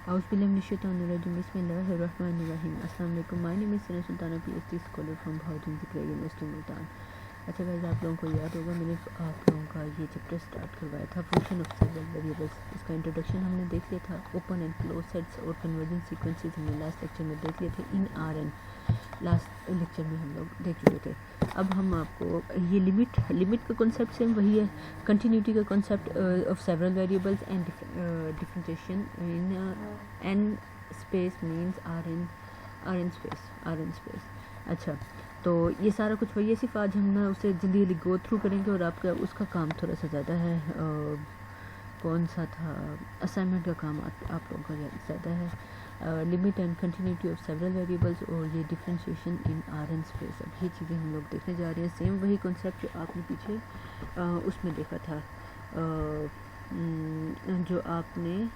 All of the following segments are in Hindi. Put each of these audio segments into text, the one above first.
Auzubillahiminash-shaytanir-rajim. Bismillahir-rahmanir-rahim. Assalamu alaikum. My name is Sina Sultana, PhD scholar from Bhaudin Zikriya University, Multan. अच्छा गाइस, आप लोगों को याद होगा मैंने आप लोगों का ये चैप्टर स्टार्ट करवाया था फंक्शन ऑफ सेवरल वेरिएबल्स। इसका इंट्रोडक्शन हमने देख लिया था। ओपन एंड क्लोज सेट्स और कन्वर्जेंस सीक्वेंसेस हमने लास्ट लेक्चर में देख लिए थे। In R n last lecture में हम लोग देख चुके थे। अब हम आपको ये लिमिट का कॉन्सेप्ट सेम वही है। कंटिन्यूटी का concept of several variables and differentiation in n space means R n space. अच्छा, तो ये सारा कुछ वही है, सिर्फ आज हम ना उसे जल्दी गो थ्रू करेंगे और आपका उसका काम थोड़ा सा ज़्यादा है। कौन सा था असाइनमेंट का काम आप लोगों का ज़्यादा है। Limit and continuity of several variables और ये differentiation in R n space. अब ये चीज़ें हम लोग देखने जा रहे हैं। सेम वही कॉन्सेप्ट जो आपने पीछे उसमें देखा था, जो आपने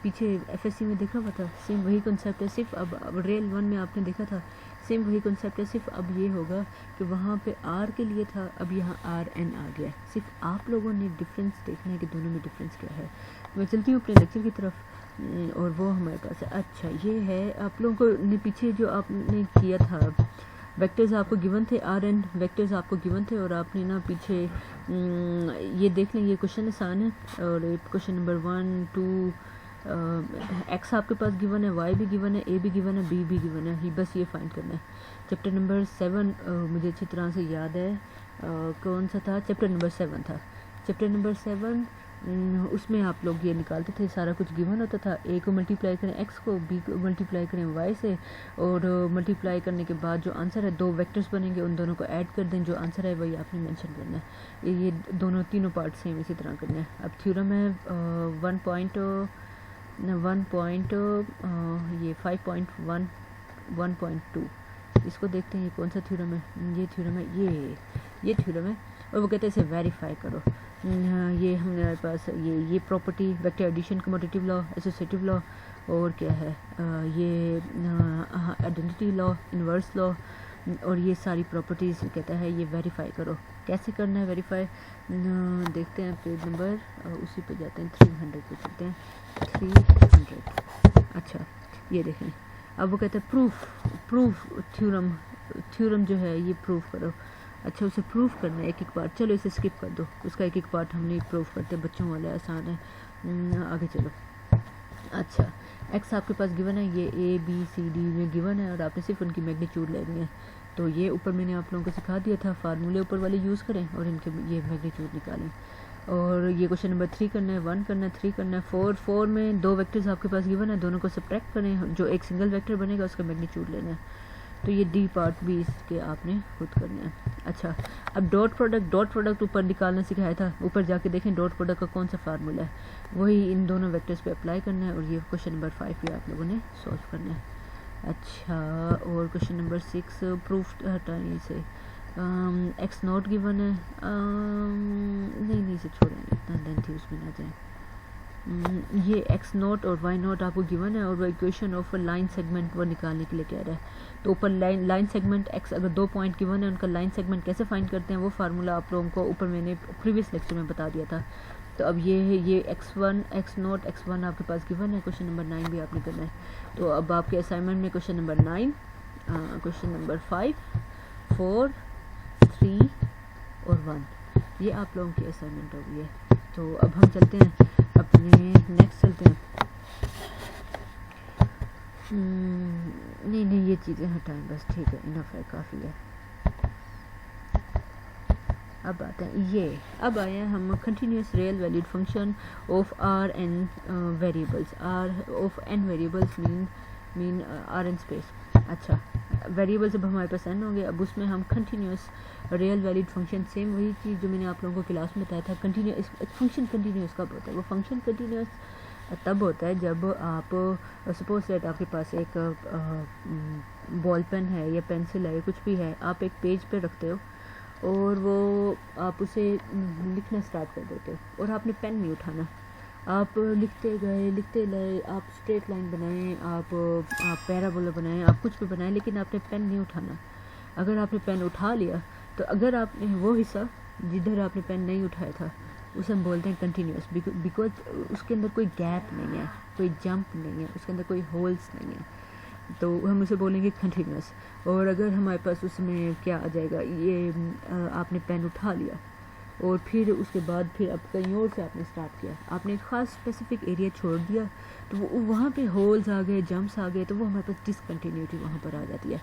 पीछे एफएससी में देखा हुआ था। सेम वही कॉन्सेप्ट है, सिर्फ अब रियल वन में आपने देखा था। सेम वही कॉन्सेप्ट है, सिर्फ अब ये होगा कि वहाँ पे आर के लिए था, अब यहाँ आर एन आ गया। सिर्फ आप लोगों ने डिफरेंस देखना है कि दोनों में डिफरेंस क्या है। मैं चलती हूँ अपने लेक्चर की तरफ और वो हमारे पास है। अच्छा, ये है आप लोगों को ने पीछे जो आपने किया था, वेक्टर्स आपको गिवन थे, आर एन वेक्टर्स आपको गिवन थे और आपने ना पीछे ये देख लें। ये क्वेश्चन आसान है और क्वेश्चन नंबर 1, 2 एक्स आपके पास गिवन है, वाई भी गिवन है, ए भी गिवन है, बी भी गिवन है। ही बस ये फाइंड करना है। चैप्टर नंबर 7 मुझे अच्छी तरह से याद है, कौन सा था, चैप्टर नंबर 7 था। चैप्टर नंबर 7 उसमें आप लोग ये निकालते थे, सारा कुछ गिवन होता था। ए को मल्टीप्लाई करें एक्स को, बी को मल्टीप्लाई करें वाई से, और मल्टीप्लाई करने के बाद जो आंसर है, दो वेक्टर्स बनेंगे, उन दोनों को ऐड कर दें। जो आंसर है वही आपने मेंशन करना है। ये तीनों पार्ट सेम इसी तरह करना है। अब थ्योरम है 5.1.2। इसको देखते हैं ये कौन सा थ्योरम है। ये थ्योरम है, ये थ्योरम है और वो कहते हैं इसे वेरीफाई करो। ये हमारे पास ये property, vector addition, commutative law, associative law, और क्या है ये आइडेंटिटी लॉ, इन्वर्स लॉ, और ये सारी प्रॉपर्टीज़ कहता है ये वेरीफाई करो। कैसे करना है वेरीफाई, देखते हैं पेज नंबर उसी पे जाते हैं, 300 पे चलते हैं, 300। अच्छा, ये देखें। अब वो कहते हैं प्रूफ थ्योरम जो है ये प्रूफ करो। अच्छा, उसे प्रूफ करना है एक बार। चलो इसे स्किप कर दो, उसका एक पार्ट हम नहीं प्रूफ करते, बच्चों वाले आसान है। आगे चलो। अच्छा, एक्स आपके पास गिवन है, ये ए बी सी डी में गिवन है और आपने सिर्फ उनकी मैग्नीट्यूड लेनी है। तो ये ऊपर मैंने आप लोगों को सिखा दिया था, फार्मूले ऊपर वाले यूज़ करें और इनके ये मैग्नीट्यूड निकालें। और ये क्वेश्चन नंबर 3 करना है, 1 करना है, 3 करना है, 4 में दो वेक्टर्स आपके पास गिवन है, दोनों को सब्ट्रैक्ट करें, जो एक सिंगल वेक्टर बनेगा उसका मैग्नीट्यूड लेना है। तो ये डी पार्ट भी इसके आपने खुद करना है। अच्छा, अब डॉट प्रोडक्ट ऊपर निकालना सिखाया था। ऊपर जाके देखें डॉट प्रोडक्ट का कौन सा फार्मूला है, वही इन दोनों वेक्टर्स पे अप्लाई करना है और ये क्वेश्चन नंबर 5 भी आप लोगों ने सॉल्व करना है। अच्छा, और क्वेश्चन नंबर 6 प्रूफ हटाएं इसे। एक्स नॉट गिवन है, नहीं इसे छोड़ें, इतना लेंथी उसमें ना जाए। ये एक्स नॉट और वाई नॉट आपको गिवन है और वो इक्वेशन ऑफ लाइन सेगमेंट वो निकालने के लिए कह रहा है। तो ऊपर लाइन सेगमेंट एक्स, अगर 2 पॉइंट गिवन है उनका लाइन सेगमेंट कैसे फाइंड करते हैं, वो फार्मूला आप लोगों को ऊपर मैंने प्रीवियस लेक्चर में बता दिया था। तो अब ये है, ये x1 x नॉट x1 आपके पास गिवन है। क्वेश्चन नंबर 9 भी आपने करना है। तो अब आपके असाइनमेंट में क्वेश्चन नंबर 9, क्वेश्चन नंबर 5, 4, 3 और 1, ये आप लोगों की असाइनमेंट हो गई है। तो अब हम चलते हैं अपने नेक्स्ट चलते हैं। नहीं ये चीज़ें हटाएं बस, ठीक है, इनफ है, काफ़ी है। अब आते हैं अब आए हैं हम continuous real valued function of R n variables. R of n variables mean R n space. अच्छा, वेरिएबल जब हमारे पास एन होंगे, अब उसमें हम continuous real valued function, same वही चीज़ जो मैंने आप लोगों को क्लास में बताया था। कंटिन्यूस फंक्शन कंटिन्यूस कब होता है, वो फंक्शन कंटिन्यूस तब होता है जब आप सपोज दैट आपके पास एक बॉल पेन है या पेंसिल है या कुछ भी है, आप एक पेज पे रखते हो और वो आप उसे लिखना स्टार्ट कर देते हो और आपने पेन नहीं उठाना। आप लिखते गए, आप स्ट्रेट लाइन बनाएं, आप पैराबोला बनाएं, आप कुछ भी बनाएं, लेकिन आपने पेन नहीं उठाना। अगर आपने पेन उठा लिया तो अगर आपने वो हिस्सा जिधर आपने पेन नहीं उठाया था उसे हम बोलते हैं कंटिन्यूस, बिकॉज उसके अंदर कोई गैप नहीं है, कोई जंप नहीं है, उसके अंदर कोई होल्स नहीं है, तो हम उसे बोलेंगे कंटिन्यूस। और अगर हमारे पास उसमें क्या आ जाएगा, ये आपने पेन उठा लिया और फिर उसके बाद फिर अब कहीं और से आपने स्टार्ट किया, आपने एक ख़ास स्पेसिफिक एरिया छोड़ दिया, तो वो वहाँ पे होल्स आ गए, जंप्स आ गए, तो वो हमारे पास डिसकंटिन्यूटी वहाँ पर आ जाती है।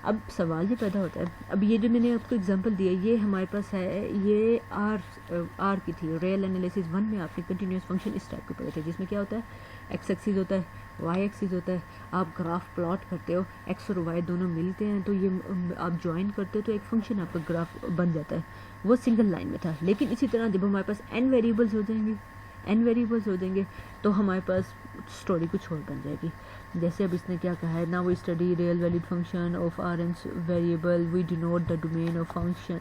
अब सवाल ये पैदा होता है, अब ये जो मैंने आपको एग्जांपल दिया ये हमारे पास है, ये आर की थी। रियल एनालिसिस 1 में आपने कंटिन्यूस फंक्शन इस टाइप के पढ़े थे, जिसमें क्या होता है, एक्स एक्सिस होता है, वाई एक्सिस होता है, आप ग्राफ प्लॉट करते हो, एक्स और वाई दोनों मिलते हैं, तो ये आप ज्वाइन करते हो तो एक फंक्शन आपका ग्राफ बन जाता है। वो सिंगल लाइन में था, लेकिन इसी तरह जब हमारे पास n वेरिएबल्स हो जाएंगे तो हमारे पास स्टोरी कुछ और बन जाएगी। जैसे अब इसने क्या कहा है, ना वो study real valid function of R n variable, we denote the domain of function.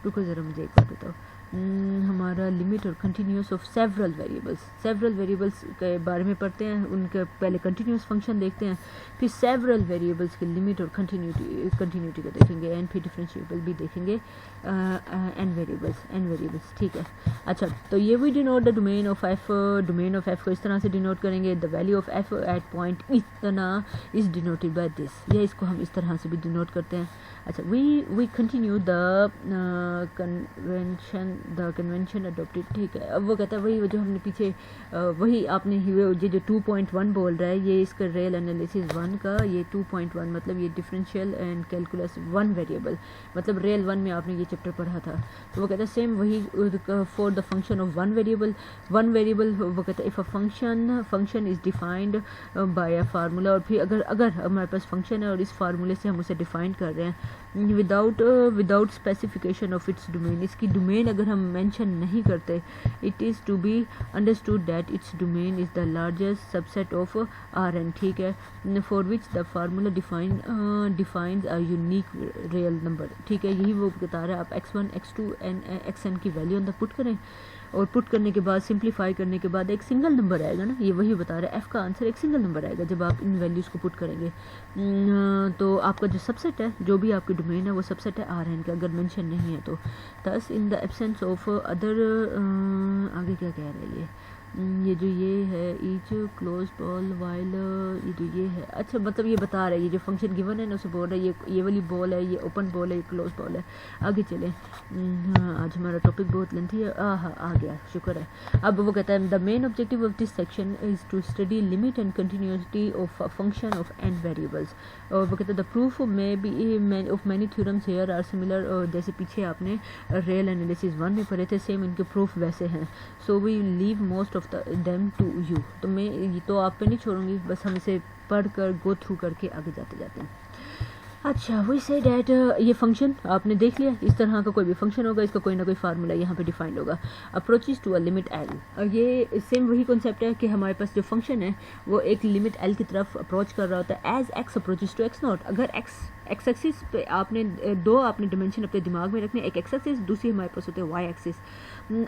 रुको ज़रा मुझे एक बात बताओ, हमारा लिमिट और कंटिन्यूस ऑफ सेवरल वेरिएबल्स के बारे में पढ़ते हैं, उनके पहले कंटिन्यूस फंक्शन देखते हैं, फिर सेवरल वेरिएबल्स की लिमिट और कंटिन्यूटी को देखेंगे, एंड फिर डिफरेंशिएबल भी देखेंगे, एन वेरिएबल्स, ठीक है। अच्छा, तो ये we denote the domain of F को इस तरह से डिनोट करेंगे, the value of F at point इतना इज डिनोटेड बाय दिस, या इसको हम इस तरह से भी डिनोट करते हैं। अच्छा, we continue the convention adopted, ठीक है। अब वो कहता है वही जो हमने पीछे वही आपने ये जो 2.1 बोल रहा है, ये इसका रियल एनालिसिस 1 का, ये 2.1 मतलब ये डिफरेंशियल एंड कैलकुलस 1 वेरिएबल, मतलब रियल 1 में आपने ये चैप्टर पढ़ा था। तो वो कहता है सेम वही for the function of one variable वो कहता है if a function is defined by a formula, और फिर अगर हमारे पास फंक्शन है और इस फार्मूले से हम उसे डिफाइन कर रहे हैं without specification of its domain, इसकी डोमेन अगर हम मेंशन नहीं करते, it is to be understood that its domain is the largest subset of R n, ठीक है, for which the formula defines a unique real number, ठीक है। यही वो बता रहा है, आप x1 x2 xn की वैल्यू अंदर पुट करें, और पुट करने के बाद सिंप्लीफाई करने के बाद एक सिंगल नंबर आएगा ना, ये वही बता रहा है, f का आंसर एक सिंगल नंबर आएगा जब आप इन वैल्यूज़ को पुट करेंगे। तो आपका जो सबसेट है, जो भी आपकी डोमेन है, वो सबसेट है आर एन का, अगर मेंशन नहीं है तो। Thus in the absence of other, आगे क्या कह रहा है ये जो ये है ईच क्लोज बॉल वाइल, ये जो ये है, अच्छा मतलब ये बता रहा है, ये जो फंक्शन गिवन है ना उसे बोल रहा है ये वाली बॉल है, ये ओपन बॉल है, ये क्लोज बॉल है। आगे चलें, आज हमारा टॉपिक बहुत लेंथी है, हाँ आ गया, शुक्र है। अब वो कहता है the main objective of this section is to study limit and continuity of function of n variables, और वो कहता है द प्रूफ में of many theorems here are similar, और जैसे पीछे आपने रियल एनालिसिस 1 में पढ़े थे, सेम इनके प्रूफ वैसे हैं। So we leave most of them to you, तो मैं तो आप पे नहीं छोड़ूंगी, बस हम इसे पढ़ कर गो थ्रू करके आगे जाते हैं। अच्छा, वी से डैट ये फंक्शन आपने देख लिया, इस तरह का कोई भी फंक्शन होगा, इसका कोई ना कोई फार्मूला यहाँ पे डिफाइंड होगा। Approaches to a limit L, ये सेम वही कॉन्सेप्ट है कि हमारे पास जो फंक्शन है वो एक लिमिट एल की तरफ अप्रोच कर रहा होता है, as x approaches to x not. अगर एक्स एक्सिस पे आपने दो आपने डिमेंशन अपने दिमाग में रखने, एक एक्स एक्सिस, दूसरी हमारे पास होते हैं वाई एक्सिस।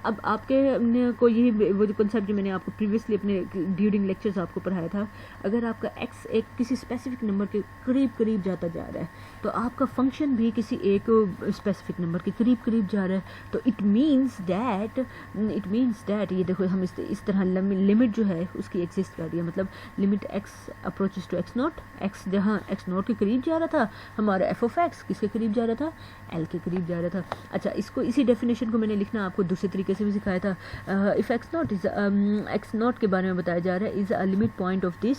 अब आपके को यही वो जो कॉन्सेप्ट जो मैंने आपको प्रीवियसली अपने ड्यूरिंग लेक्चर्स आपको पढ़ाया था, अगर आपका एक्स एक किसी स्पेसिफिक नंबर के करीब जाता जा रहा है, तो आपका फंक्शन भी किसी एक स्पेसिफिक नंबर के करीब जा रहा है, तो इट मीन्स दैट ये देखो हम इस तरह लिमिट जो है उसकी एग्जिस्ट कर रही है, मतलब limit x approaches to x not, x जहाँ एक्स नॉट के करीब जा रहा था, हमारा एफ ऑफ एक्स किसके करीब जा रहा था, एल के करीब जा रहा था। अच्छा, इसको इसी डेफिनेशन को मैंने लिखना आपको दूसरे तरीके से भी सिखाया था। If x not is x not के बारे में बताया जा रहा है, is a limit point of this,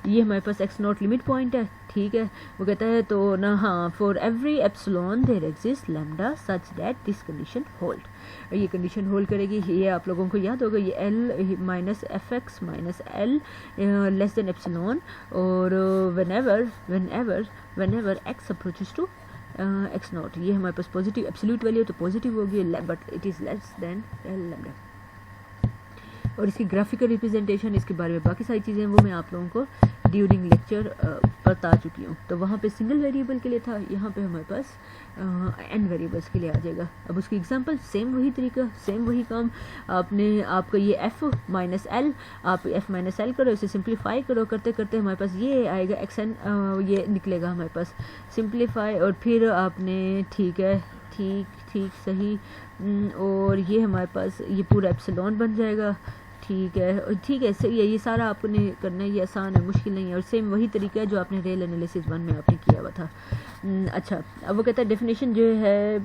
ये हमारे पास एक्स नॉट लिमिट पॉइंट है, ठीक है। वो कहता है तो ना, हाँ, for every epsilon there exist lambda such that this condition hold, ये कंडीशन होल्ड करेगी। ये आप लोगों को याद होगा, ये L minus F x minus L less than epsilon, और whenever x approaches to x not, ये हमारे पास पॉजिटिव एब्सोल्यूट वैल्यू तो पॉजिटिव होगी, but it is less than L lambda. और इसकी ग्राफिकल रिप्रेजेंटेशन, इसके बारे में बाकी सारी चीज़ें वो मैं आप लोगों को ड्यूरिंग लेक्चर बता चुकी हूँ। तो वहाँ पे सिंगल वेरिएबल के लिए था, यहाँ पे हमारे पास एन वेरिएबल्स के लिए आ जाएगा। अब उसकी एग्जांपल सेम वही तरीका, सेम वही काम, आपका ये एफ माइनस एल, आप एफ माइनस एल करो, इसे सिंप्लीफाई करो, करते करते हमारे पास ये आएगा एक्स एन, ये निकलेगा हमारे पास सिंप्लीफाई, और फिर आपने ठीक ठीक सही। और ये हमारे पास ये पूरा एप्सिलॉन बन जाएगा। ठीक है सही है। ये सारा आपने करना है, ये आसान है, मुश्किल नहीं है, और सेम वही तरीका है जो आपने रियल एनालिसिस 1 में आपने किया हुआ था। अच्छा, अब वो कहता है डेफिनेशन जो है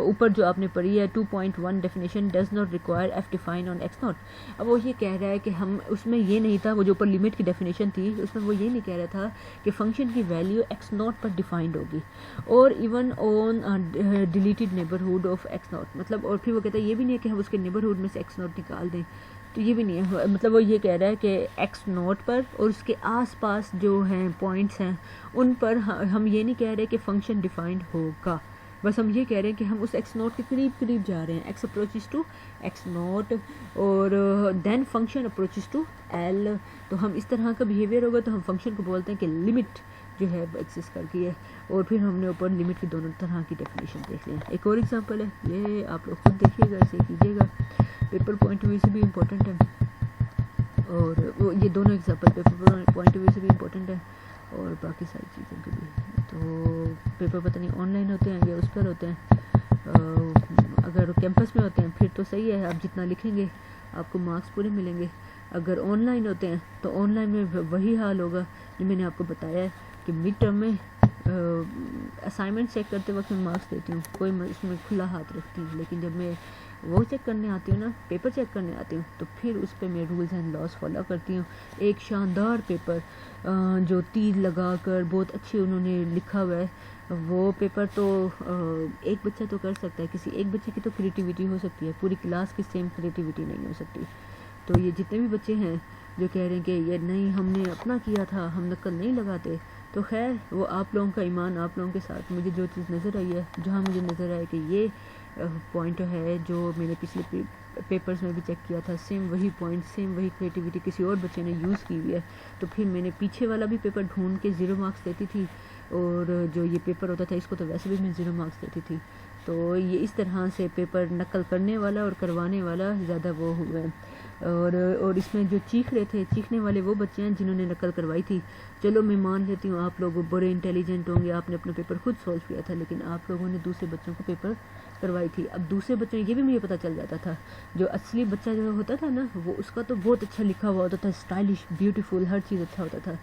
ऊपर जो आपने पढ़ी है 2.1 definition does not require F define on x not. अब वो ये कह रहा है कि हम उसमें ये नहीं था, वो जो ऊपर लिमिट की डेफिनेशन थी उसमें वो ये नहीं कह रहा था कि फंक्शन की वैल्यू एक्स नॉट पर डिफाइंड होगी और even on deleted neighbourhood of x not. मतलब और फिर वो कहता है ये भी नहीं है कि हम उसके नेबरहुड में से एक्स नॉट निकाल दें, तो ये भी नहीं है। मतलब वो ये कह रहा है कि एक्स नॉट पर और उसके आसपास जो हैं पॉइंट्स हैं उन पर हम ये नहीं कह रहे कि फंक्शन डिफाइंड होगा, बस हम ये कह रहे हैं कि हम उस एक्स नॉट के करीब करीब जा रहे हैं। X approaches to x not और then function approaches to L. तो हम इस तरह का बिहेवियर होगा तो हम फंक्शन को बोलते हैं कि लिमिट जो है एक्सिस्ट करती है। और फिर हमने ऊपर लिमिट की दोनों तरह की डेफिनेशन देख लिया। एक और एग्जांपल है, ये आप लोग खुद देखिएगा, ऐसे कीजिएगा, पेपर पॉइंट ऑफ व्यू से भी इम्पोर्टेंट है और वो ये दोनों example paper point of view से भी इम्पोर्टेंट है और बाकी सारी चीज़ों के भी। तो पेपर पता नहीं ऑनलाइन होते हैं या उस पर होते हैं, अगर कैंपस में होते हैं फिर तो सही है, आप जितना लिखेंगे आपको मार्क्स पूरे मिलेंगे। अगर ऑनलाइन होते हैं तो ऑनलाइन में वही हाल होगा जो मैंने आपको बताया है कि मिड टर्म में असाइनमेंट चेक करते वक्त मैं मार्क्स देती हूँ, कोई उसमें खुला हाथ रखती हूँ, लेकिन जब मैं वो चेक करने आती हूँ ना, पेपर चेक करने आती हूँ, तो फिर उस पर मैं रूल्स एंड लॉज फॉलो करती हूँ। एक शानदार पेपर जो तीर लगा कर बहुत अच्छे उन्होंने लिखा हुआ है, वो पेपर तो एक बच्चा तो कर सकता है, किसी एक बच्चे की तो क्रिएटिविटी हो सकती है, पूरी क्लास की सेम क्रिएटिविटी नहीं हो सकती। तो ये जितने भी बच्चे हैं जो कह रहे हैं कि ये नहीं हमने अपना किया था, हम नकल नहीं लगाते, तो खैर वो आप लोगों का ईमान आप लोगों के साथ। मुझे जो चीज़ नज़र आई है, जहाँ मुझे नज़र आया कि ये पॉइंट है जो मैंने पिछले पेपर्स में भी चेक किया था, सेम वही पॉइंट, सेम वही क्रिएटिविटी किसी और बच्चे ने यूज़ की हुई है, तो फिर मैंने पीछे वाला भी पेपर ढूंढ के 0 मार्क्स देती थी और जो ये पेपर होता था इसको तो वैसे भी मैं 0 मार्क्स देती थी। तो ये इस तरह से पेपर नकल करने वाला और करवाने वाला ज़्यादा वो हुआ है। और इसमें जो चीख रहे थे, चीखने वाले वो बच्चे हैं जिन्होंने नकल करवाई थी। चलो मैं मान लेती हूँ आप लोग बड़े इंटेलिजेंट होंगे, आपने अपना पेपर खुद सॉल्व किया था, लेकिन आप लोगों ने दूसरे बच्चों को पेपर करवाई थी। अब दूसरे बच्चों ये भी मुझे पता चल जाता था, जो असली बच्चा जो होता था ना, वो उसका तो बहुत अच्छा लिखा हुआ होता था, स्टाइलिश, ब्यूटीफुल, हर चीज़ अच्छा होता था,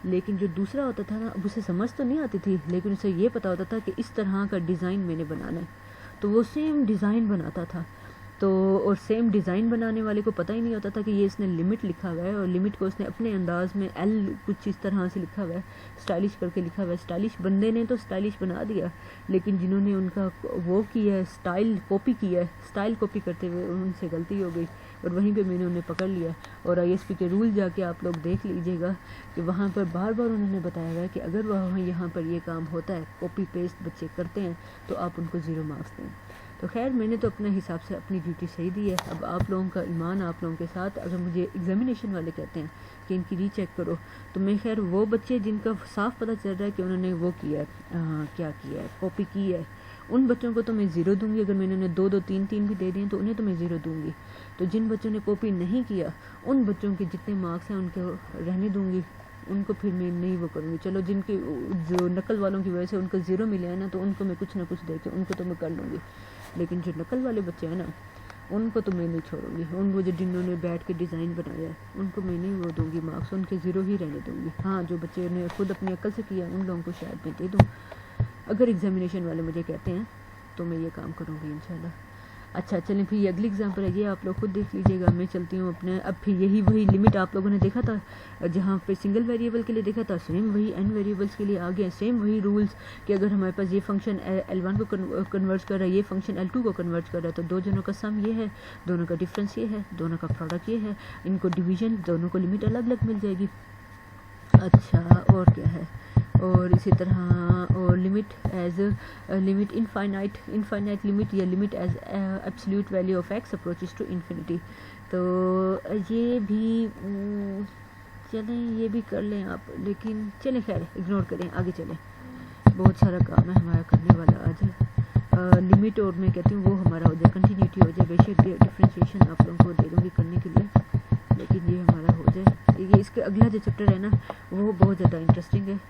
लेकिन जो दूसरा होता था ना, अब उसे समझ तो नहीं आती थी, लेकिन उसे ये पता होता था कि इस तरह का डिज़ाइन मैंने बनाना है, तो वो सेम डिज़ाइन बनाता था। तो और सेम डिज़ाइन बनाने वाले को पता ही नहीं होता था कि ये इसने लिमिट लिखा हुआ है और लिमिट को उसने अपने अंदाज में एल कुछ इस तरह से लिखा हुआ है, स्टाइलिश करके लिखा हुआ है। स्टाइलिश बंदे ने तो स्टाइलिश बना दिया, लेकिन जिन्होंने उनका वो किया है, स्टाइल कॉपी किया है, स्टाइल कॉपी करते हुए उनसे गलती हो गई और वहीं पे मैंने उन्हें पकड़ लिया। और ISP के रूल जाके आप लोग देख लीजिएगा कि वहाँ पर बार बार उन्होंने बताया हुआ है कि अगर वह यहाँ पर ये काम होता है, कॉपी पेस्ट बच्चे करते हैं, तो आप उनको 0 मार्क्स दें। तो खैर मैंने तो अपने हिसाब से अपनी ड्यूटी सही दी है। अब आप लोगों का ईमान आप लोगों के साथ। अगर मुझे एग्जामिनेशन वाले कहते हैं कि इनकी रीचेक करो, तो मैं खैर वो बच्चे जिनका साफ पता चल रहा है कि उन्होंने वो किया है, क्या किया है, कॉपी की है, उन बच्चों को तो मैं 0 दूंगी। अगर मैंने उन्हें 2-2, 3-3 भी दे दिए तो उन्हें तो मैं 0 दूंगी। तो जिन बच्चों ने कॉपी नहीं किया, उन बच्चों के जितने मार्क्स हैं उनको रहने दूंगी, उनको फिर मैं नहीं वो करूँगी। चलो जिनके जो नकल वालों की वजह से उनको 0 मिले हैं ना, तो उनको मैं कुछ ना कुछ दे के उनको तो मैं कर लूँगी, लेकिन जो नकल वाले बच्चे हैं ना, उनको तो मैं नहीं छोड़ूंगी। उनको जो जिन्होंने बैठ के डिज़ाइन बनाया है उनको मैं नहीं वो दूंगी मार्क्स, उनके 0 ही रहने दूंगी। हाँ, जो बच्चे ने खुद अपनी अक्ल से किया उन लोगों को शायद मैं दे दूँ। अगर एग्जामिनेशन वाले मुझे कहते हैं तो मैं ये काम करूँगी इंशाल्लाह। अच्छा चलें, फिर ये अगली एग्जाम्पल है, ये आप लोग खुद देख लीजिएगा। मैं चलती हूँ अपने, अब फिर यही वही लिमिट आप लोगों ने देखा था जहाँ पे सिंगल वेरिएबल के लिए देखा था, सेम वही n वेरिएबल्स के लिए आ गया। सेम वही रूल्स कि अगर हमारे पास ये फंक्शन L1 को कन्वर्ट कर रहा है, ये फंक्शन L2 को कन्वर्ट कर रहा है, तो दो जनों का सम ये है, दोनों का डिफरेंस ये है, दोनों का प्रोडक्ट ये है, इनको डिवीजन, दोनों को लिमिट अलग अलग मिल जाएगी। अच्छा, और क्या है, और इसी तरह और limit as limit infinite limit या limit as absolute value of x approaches to infinity. तो ये भी चलें, ये भी कर लें आप, लेकिन चलें खैर इग्नोर करें, आगे चलें। बहुत सारा काम है हमारा करने वाला आज। लिमिट और मैं कहती हूँ वो हमारा हो जाए, कंटिन्यूटी हो जाए। बेशक डिफ्रेंशिएशन आप लोगों को दे दूँगी करने के लिए, लेकिन ये हमारा हो जाए। ये इसके अगला जो चैप्टर है ना, वो बहुत ज़्यादा इंटरेस्टिंग है।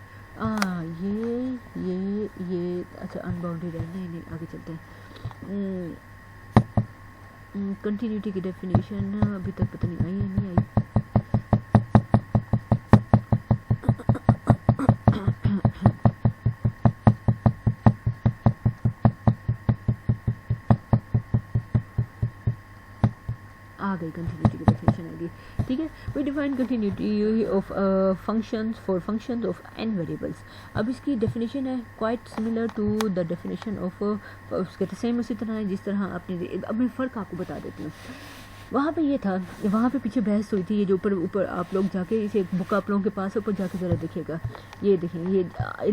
ये अच्छा अनबाउंडेड है, नहीं आगे चलते हैं। कंटिन्यूटी की डेफिनेशन अभी तक पता नहीं आई है नहीं आई। आ गई कंटिन्यूटी की डेफिनेशन आ गई, ठीक है। We define continuity of functions for functions of n variables. अब इसकी डेफिनेशन है quite similar to the definition of उसके सेम उसी तरह है जिस तरह आपने, अब मैं फ़र्क आपको बता देती हूँ। वहाँ पे ये था, वहाँ पे पीछे बहस हुई थी, ये जो ऊपर आप लोग जाके इसे बुक आप लोगों के पास ऊपर जाके ज़रा देखिएगा, ये देखें, ये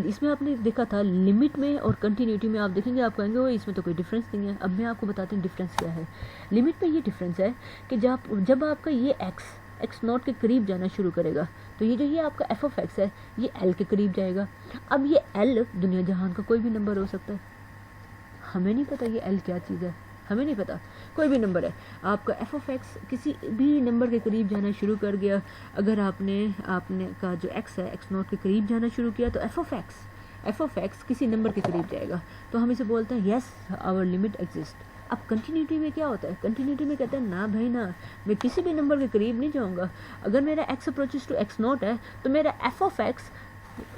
इसमें आपने देखा था लिमिट में और कंटिन्यूटी में आप देखेंगे, आप कहेंगे वो इसमें तो कोई डिफरेंस नहीं है। अब मैं आपको बताती हूँ डिफरेंस क्या है। लिमिट में ये डिफरेंस है कि जब आपका ये एक्स नॉट के करीब जाना शुरू करेगा तो ये आपका एफ ऑफ एक्स है ये एल के करीब जाएगा। अब ये एल दुनिया जहान का कोई भी नंबर हो सकता है, हमें नहीं पता ये एल क्या चीज़ है, हमें नहीं पता, कोई भी नंबर है। आपका एफ ऑफ एक्स किसी भी नंबर के करीब जाना शुरू कर गया, अगर आपने का जो एक्स है एक्स नॉट के करीब जाना शुरू किया तो एफ ऑफ एक्स किसी नंबर के करीब जाएगा, तो हम इसे बोलते हैं येस आवर लिमिट एग्जिस्ट। अब कंटिन्यूटी में क्या होता है, कंटिन्यूटी में कहते हैं ना भाई ना, मैं किसी भी नंबर के करीब नहीं जाऊंगा। अगर मेरा x approaches to x not है तो मेरा F of x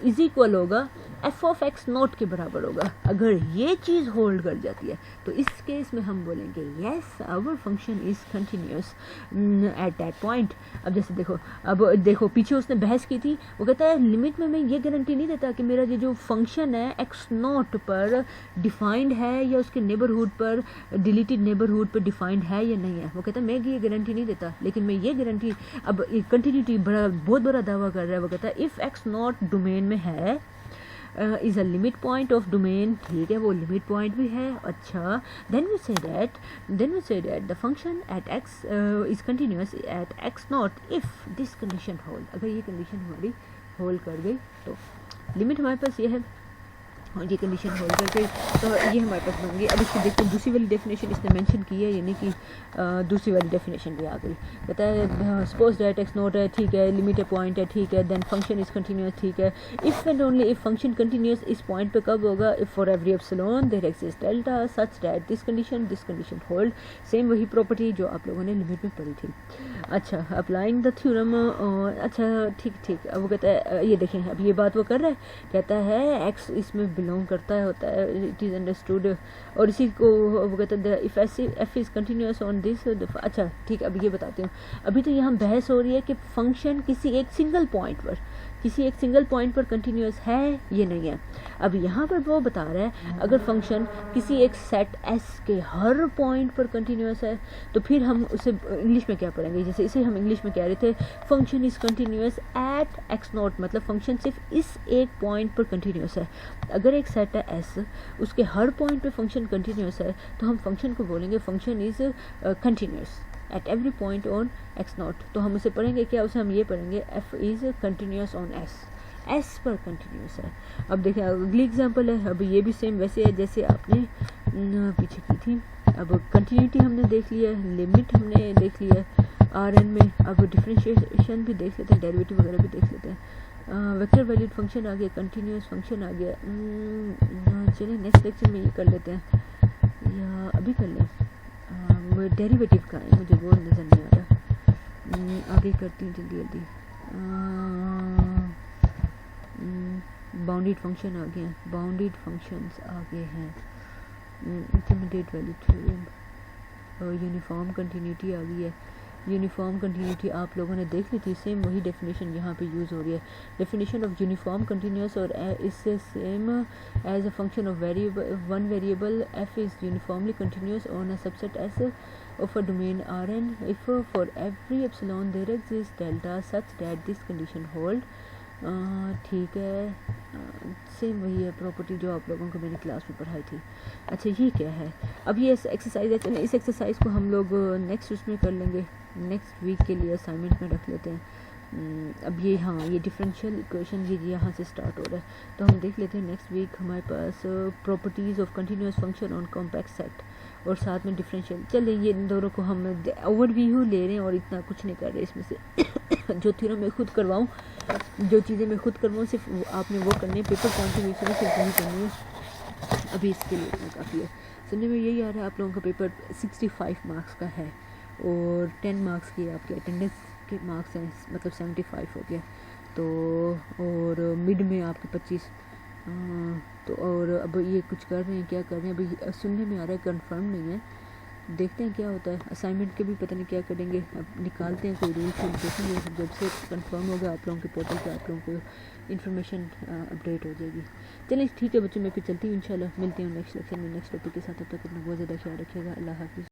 is equal होगा एफ ऑफ एक्स नॉट के बराबर होगा। अगर ये चीज़ होल्ड कर जाती है तो इस केस में हम बोलेंगे yes our function is continuous at that point. अब जैसे देखो पीछे उसने बहस की थी, वो कहता है लिमिट में मैं ये गारंटी नहीं देता कि मेरा ये जो फंक्शन है एक्स नॉट पर डिफाइंड है या उसके नेबरहुड पर डिलीटेड नेबरहुड पर डिफाइंड है या नहीं है। वो कहता है मैं ये गारंटी नहीं देता, लेकिन मैं ये गारंटी, अब कंटिन्यूटी बहुत बड़ा दावा कर रहा है। वो कहता है इफ़ एक्स नॉट डोमेन में है is a limit point of domain, ठीक है वो लिमिट पॉइंट भी है। अच्छा then we say that the function at x is continuous at x not if this condition hold. अगर ये कंडीशन हमारी होल्ड कर गई तो लिमिट हमारे पास ये है और ये कंडीशन होल्ड कर गई तो ये हमारे पास बन गई। अब इसको देखते हैं दूसरी वाली डेफिनेशन इसने मेंशन की है, यानी कि दूसरी वाली डेफिनेशन भी आ गई। कहता है सपोज दैट एक्स नॉट है, ठीक है, लिमिट है पॉइंट है, ठीक है, देन फंक्शन इज कंटिन्यूस, ठीक है। If and only if function continuous इस पॉइंट पे कब होगा, if for every epsilon there exist delta such that this condition hold. Same वही प्रॉपर्टी जो आप लोगों ने लिमिट में पढ़ी थी। अच्छा अप्लाइंग द थ्योरम, अच्छा ठीक। अब वो कहता है ये देखें, अब ये बात वो कर रहा है, कहता है एक्स इसमें बिलोंग करता है, होता है, इट इज़ अंडरस्टूड। और इसी को वो कहते हैं if F is continuous on this. अच्छा ठीक है, अब ये बताती हूँ। अभी तो यहाँ बहस हो रही है कि फंक्शन किसी एक सिंगल पॉइंट पर कंटिन्यूस है ये नहीं है। अब यहाँ पर वो बता रहा है अगर फंक्शन किसी एक सेट एस के हर पॉइंट पर कंटिन्यूस है तो फिर हम उसे इंग्लिश में क्या पढ़ेंगे, जैसे इसे हम इंग्लिश में कह रहे थे function is continuous at x not, मतलब फंक्शन सिर्फ इस एक पॉइंट पर कंटिन्यूस है। अगर एक सेट है एस, उसके हर पॉइंट पे फंक्शन कंटिन्यूस है तो हम फंक्शन को बोलेंगे function is continuous at every point on x not. तो हम उसे पढ़ेंगे क्या, उसे हम ये पढ़ेंगे F is continuous on S पर कंटिन्यूस है। अब देखें अगली एग्जांपल है, अब ये भी सेम वैसे है जैसे आपने पीछे की थी। अब कंटिन्यूटी हमने देख लिया है, लिमिट हमने देख लिया है आर एन में। अब डिफरेंशिएशन भी देख लेते हैं, डेरिवेटिव वगैरह भी देख लेते हैं। वेक्टर वैल्यूड फंक्शन आ गया, कंटिन्यूस फंक्शन आ गया। चलिए नेक्स्ट लेक्चर में ये कर लेते हैं या अभी कर लें। डेरिवेटिव का है, मुझे वो नज़र नहीं आ रहा, आगे करती हूँ जल्दी। बाउंडेड फंक्शन आ गए, बाउंडेड फंक्शंस आ गए हैं। Intermediate value theorem, uniform continuity आ गई है। यूनिफॉर्म कंटिन्यूटी आप लोगों ने देख ली थी, सेम वही डेफिनेशन यहाँ पे यूज़ हो रही है। डेफिनेशन ऑफ यूनिफॉर्म कंटिन्यूस और इससे same as a function of one variable F is uniformly continuous on a subset S of a domain R n if for every epsilon there exist delta such that this condition hold. ठीक है, सेम वही है प्रॉपर्टी जो आप लोगों को मैंने क्लास में पढ़ाई थी। अच्छा ये क्या है, अब ये एक्सरसाइज है, चलें इस एक्सरसाइज को हम लोग नेक्स्ट उसमें कर लेंगे, नेक्स्ट वीक के लिए असाइनमेंट में रख लेते हैं। अब ये हाँ ये डिफरेंशियल इक्वेशन ये यहाँ से स्टार्ट हो रहा है, तो हम देख लेते हैं नेक्स्ट वीक हमारे पास properties of continuous function on compact set और साथ में डिफरेंशियल। चलिए ये इन दोनों को हम ओवरव्यू ले रहे हैं और इतना कुछ नहीं कर रहे इसमें से। जो थ्योरम मैं खुद करवाऊँ, जो चीज़ें मैं खुद करवाऊँ, सिर्फ आपने वो करनी है, पेपर कॉन्ट्रीब्यूशन सिर्फ वही करनी है। अभी इसके लिए इतना काफ़ी है। सुनने में यही आ रहा है आप लोगों का पेपर 65 मार्क्स का है और 10 मार्क्स की आपके अटेंडेंस के मार्क्स हैं, मतलब 75 हो गया। तो और मिड में आपके 25। तो और अब ये कुछ कर रहे हैं, क्या कर रहे हैं अभी सुनने में आ रहा है, कंफर्म नहीं है, देखते हैं क्या होता है। असाइनमेंट के भी पता नहीं क्या करेंगे, अब निकालते हैं कोई रूल्स एंड देखेंगे, जब से कंफर्म होगा आप लोगों के पोर्टल पे आप लोगों को इन्फॉर्मेशन अपडेट हो जाएगी। चलिए ठीक है बच्चों, मैं फिर चलती हूँ, इंशाल्लाह मिलती हूँ नेक्स्ट लेक्चर में नेक्स्ट टॉपिक के साथ। तब तक अपना बहुत ज़्यादा ख्याल रखिएगा। अल्लाह हाफिज़।